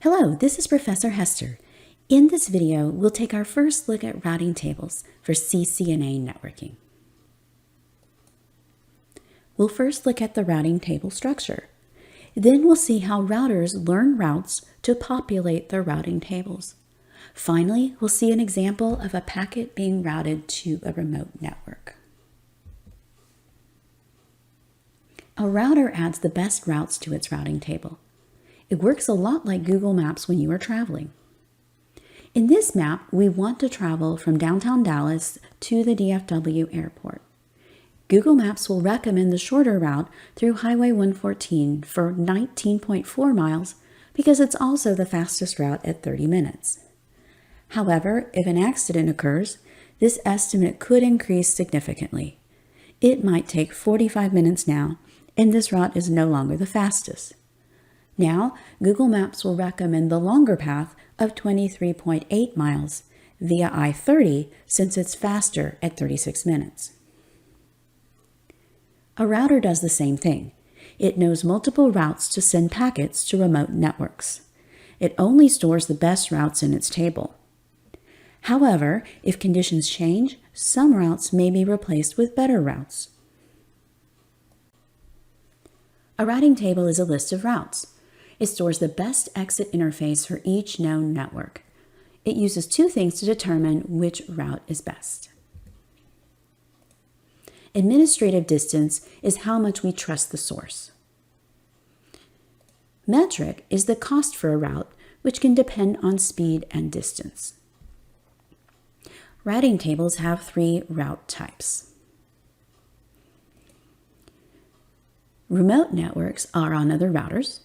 Hello, this is Professor Hester. In this video, we'll take our first look at routing tables for CCNA networking. We'll first look at the routing table structure. Then we'll see how routers learn routes to populate their routing tables. Finally, we'll see an example of a packet being routed to a remote network. A router adds the best routes to its routing table. It works a lot like Google Maps when you are traveling. In this map, we want to travel from downtown Dallas to the DFW airport. Google Maps will recommend the shorter route through Highway 114 for 19.4 miles because it's also the fastest route at 30 minutes. However, if an accident occurs, this estimate could increase significantly. It might take 45 minutes now, and this route is no longer the fastest. Now, Google Maps will recommend the longer path of 23.8 miles via I-30 since it's faster at 36 minutes. A router does the same thing. It knows multiple routes to send packets to remote networks. It only stores the best routes in its table. However, if conditions change, some routes may be replaced with better routes. A routing table is a list of routes. It stores the best exit interface for each known network. It uses two things to determine which route is best. Administrative distance is how much we trust the source. Metric is the cost for a route, which can depend on speed and distance. Routing tables have three route types. Remote networks are on other routers.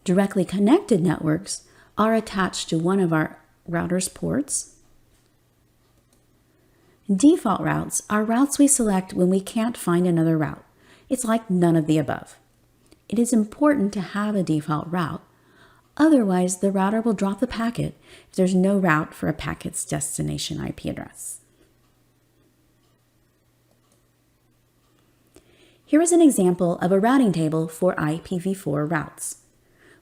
Directly connected networks are attached to one of our router's ports. Default routes are routes we select when we can't find another route. It's like none of the above. It is important to have a default route. Otherwise, the router will drop the packet if there's no route for a packet's destination IP address. Here is an example of a routing table for IPv4 routes.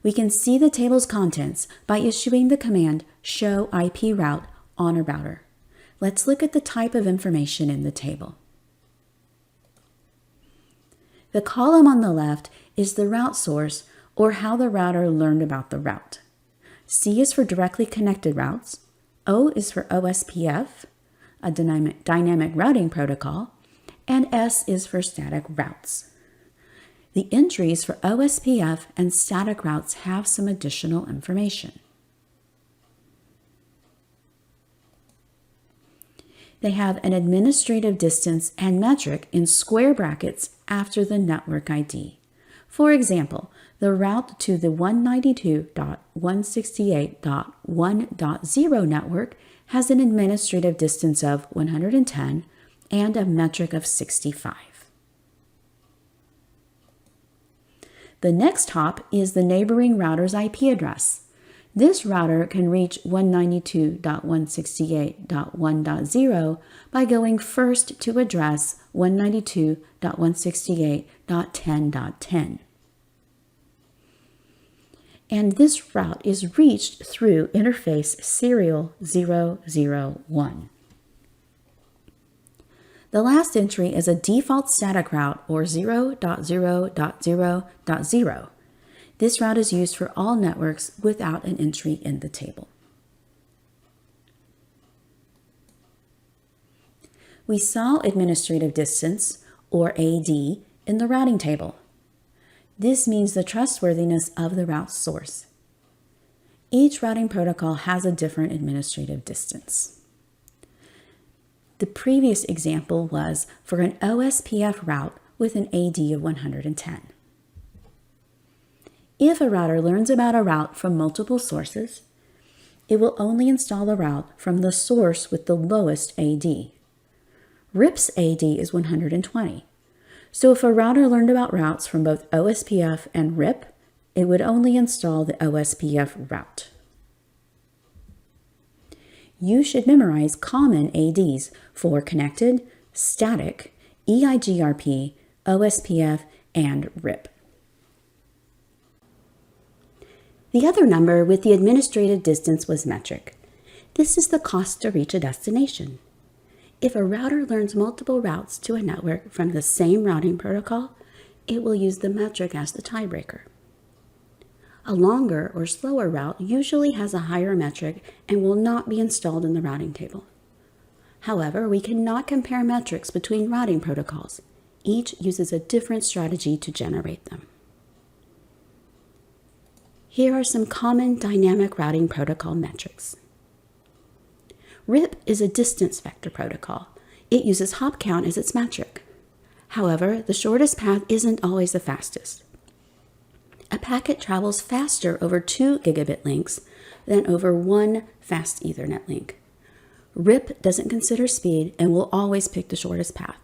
We can see the table's contents by issuing the command show IP route on a router. Let's look at the type of information in the table. The column on the left is the route source, or how the router learned about the route. C is for directly connected routes. O is for OSPF, a dynamic routing protocol, and S is for static routes. The entries for OSPF and static routes have some additional information. They have an administrative distance and metric in square brackets after the network ID. For example, the route to the 192.168.1.0 network has an administrative distance of 110 and a metric of 65. The next hop is the neighboring router's IP address. This router can reach 192.168.1.0 by going first to address 192.168.10.10. And this route is reached through interface serial 001. The last entry is a default static route, or 0.0.0.0. This route is used for all networks without an entry in the table. We saw administrative distance, or AD, in the routing table. This means the trustworthiness of the route source. Each routing protocol has a different administrative distance. The previous example was for an OSPF route with an AD of 110. If a router learns about a route from multiple sources, it will only install the route from the source with the lowest AD. RIP's AD is 120. So if a router learned about routes from both OSPF and RIP, it would only install the OSPF route. You should memorize common ADs for connected, static, EIGRP, OSPF, and RIP. The other number with the administrative distance was metric. This is the cost to reach a destination. If a router learns multiple routes to a network from the same routing protocol, it will use the metric as the tiebreaker. A longer or slower route usually has a higher metric and will not be installed in the routing table. However, we cannot compare metrics between routing protocols. Each uses a different strategy to generate them. Here are some common dynamic routing protocol metrics. RIP is a distance vector protocol. It uses hop count as its metric. However, the shortest path isn't always the fastest. A packet travels faster over 2 gigabit links than over 1 fast Ethernet link. RIP doesn't consider speed and will always pick the shortest path.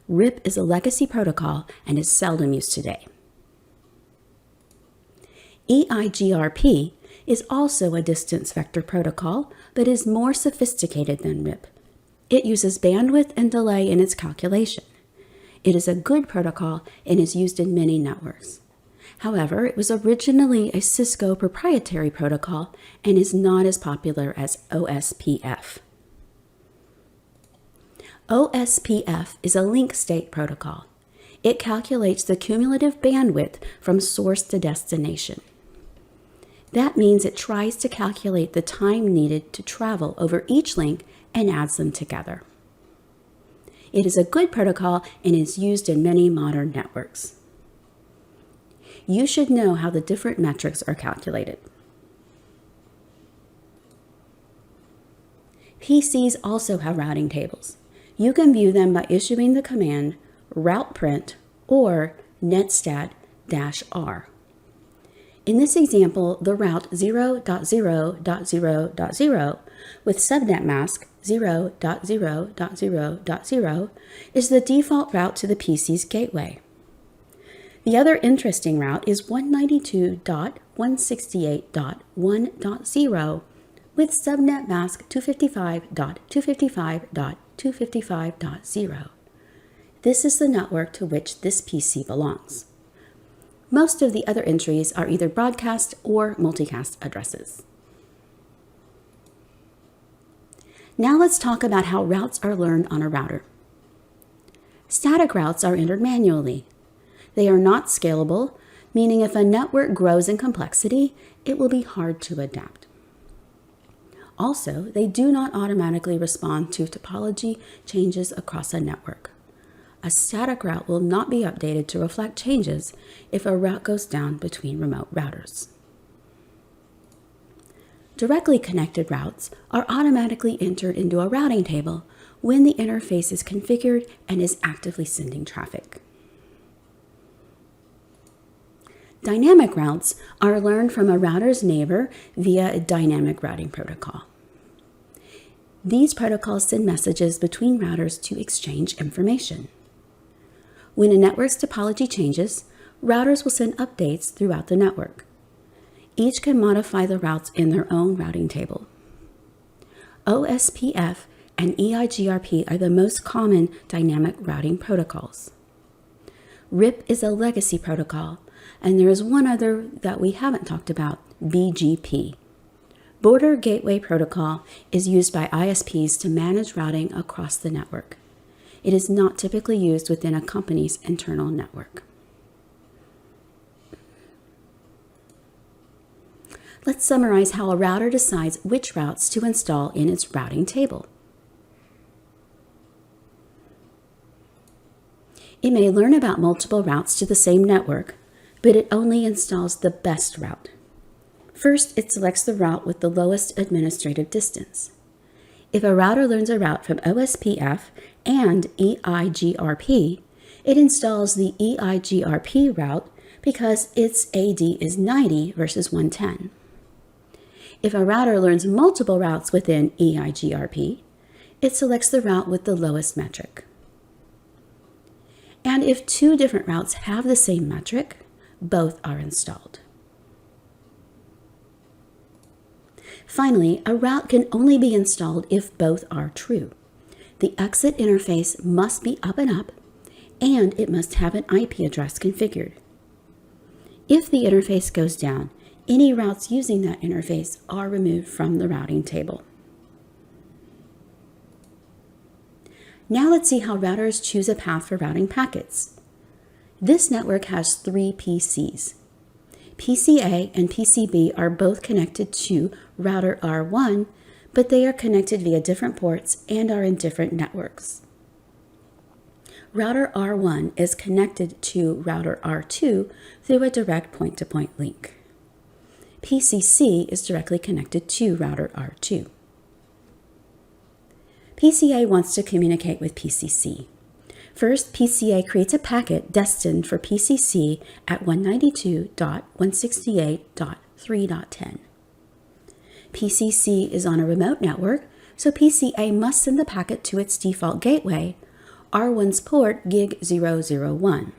RIP is a legacy protocol and is seldom used today. EIGRP is also a distance vector protocol, but is more sophisticated than RIP. It uses bandwidth and delay in its calculation. It is a good protocol and is used in many networks. However, it was originally a Cisco proprietary protocol and is not as popular as OSPF. OSPF is a link state protocol. It calculates the cumulative bandwidth from source to destination. That means it tries to calculate the time needed to travel over each link and adds them together. It is a good protocol and is used in many modern networks. You should know how the different metrics are calculated. PCs also have routing tables. You can view them by issuing the command routeprint or netstat-r. In this example, the route 0.0.0.0.0 with subnet mask 0.0.0.0 is the default route to the PC's gateway. The other interesting route is 192.168.1.0 with subnet mask 255.255.255.0. This is the network to which this PC belongs. Most of the other entries are either broadcast or multicast addresses. Now let's talk about how routes are learned on a router. Static routes are entered manually. They are not scalable, meaning if a network grows in complexity, it will be hard to adapt. Also, they do not automatically respond to topology changes across a network. A static route will not be updated to reflect changes if a route goes down between remote routers. Directly connected routes are automatically entered into a routing table when the interface is configured and is actively sending traffic. Dynamic routes are learned from a router's neighbor via a dynamic routing protocol. These protocols send messages between routers to exchange information. When a network's topology changes, routers will send updates throughout the network. Each can modify the routes in their own routing table. OSPF and EIGRP are the most common dynamic routing protocols. RIP is a legacy protocol, and there is one other that we haven't talked about, BGP. Border Gateway Protocol is used by ISPs to manage routing across the network. It is not typically used within a company's internal network. Let's summarize how a router decides which routes to install in its routing table. It may learn about multiple routes to the same network, but it only installs the best route. First, it selects the route with the lowest administrative distance. If a router learns a route from OSPF and EIGRP, it installs the EIGRP route because its AD is 90 versus 110. If a router learns multiple routes within EIGRP, it selects the route with the lowest metric. And if two different routes have the same metric, both are installed. Finally, a route can only be installed if both are true. The exit interface must be up, and it must have an IP address configured. If the interface goes down, Any routes using that interface are removed from the routing table. Now let's see how routers choose a path for routing packets. This network has 3 PCs. PCA and PCB are both connected to router R1, but they are connected via different ports and are in different networks. Router R1 is connected to router R2 through a direct point-to-point link. PCC is directly connected to router R2. PCA wants to communicate with PCC. First, PCA creates a packet destined for PCC at 192.168.3.10. PCC is on a remote network, so PCA must send the packet to its default gateway, R1's port gig001.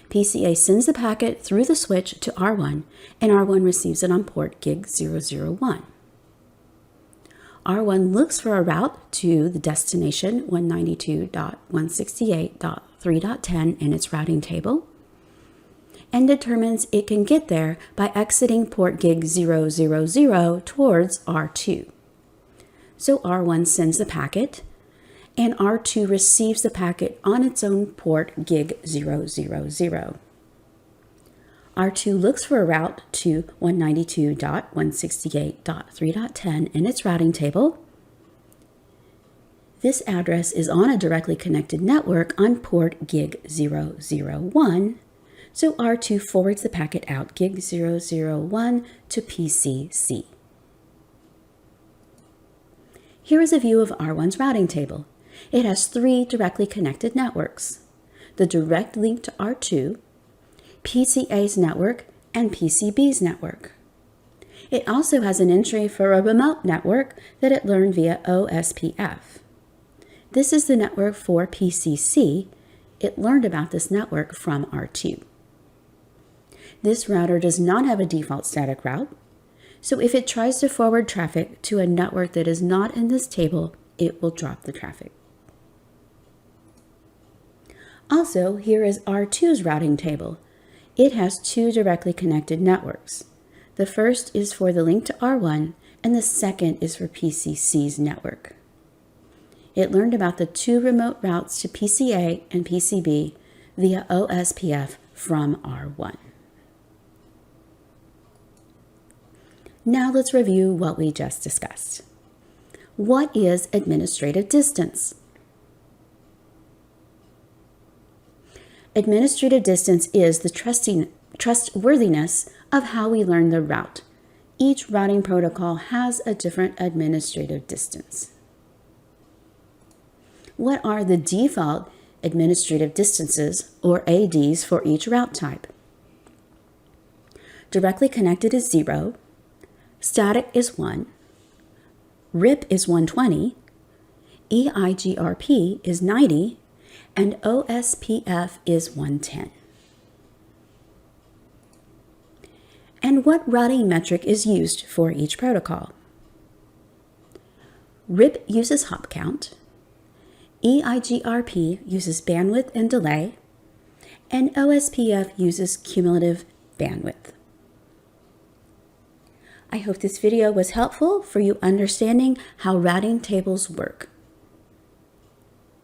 PCA sends the packet through the switch to R1, and R1 receives it on port gig001. R1 looks for a route to the destination 192.168.3.10 in its routing table and determines it can get there by exiting port gig000 towards R2. So R1 sends the packet, and R2 receives the packet on its own port gig000. R2 looks for a route to 192.168.3.10 in its routing table. This address is on a directly connected network on port gig001, so R2 forwards the packet out gig001 to PCC. Here is a view of R1's routing table. It has 3 directly connected networks: the direct link to R2, PCA's network, and PCB's network. It also has an entry for a remote network that it learned via OSPF. This is the network for PCC. It learned about this network from R2. This router does not have a default static route, so if it tries to forward traffic to a network that is not in this table, it will drop the traffic. Also, here is R2's routing table. It has 2 directly connected networks. The first is for the link to R1, and the second is for PCC's network. It learned about the 2 remote routes to PCA and PCB via OSPF from R1. Now let's review what we just discussed. What is administrative distance? Administrative distance is the trustworthiness of how we learn the route. Each routing protocol has a different administrative distance. What are the default administrative distances, or ADs, for each route type? Directly connected is 0, static is 1, RIP is 120, EIGRP is 90, and OSPF is 110. And what routing metric is used for each protocol? RIP uses hop count, EIGRP uses bandwidth and delay, and OSPF uses cumulative bandwidth. I hope this video was helpful for you understanding how routing tables work.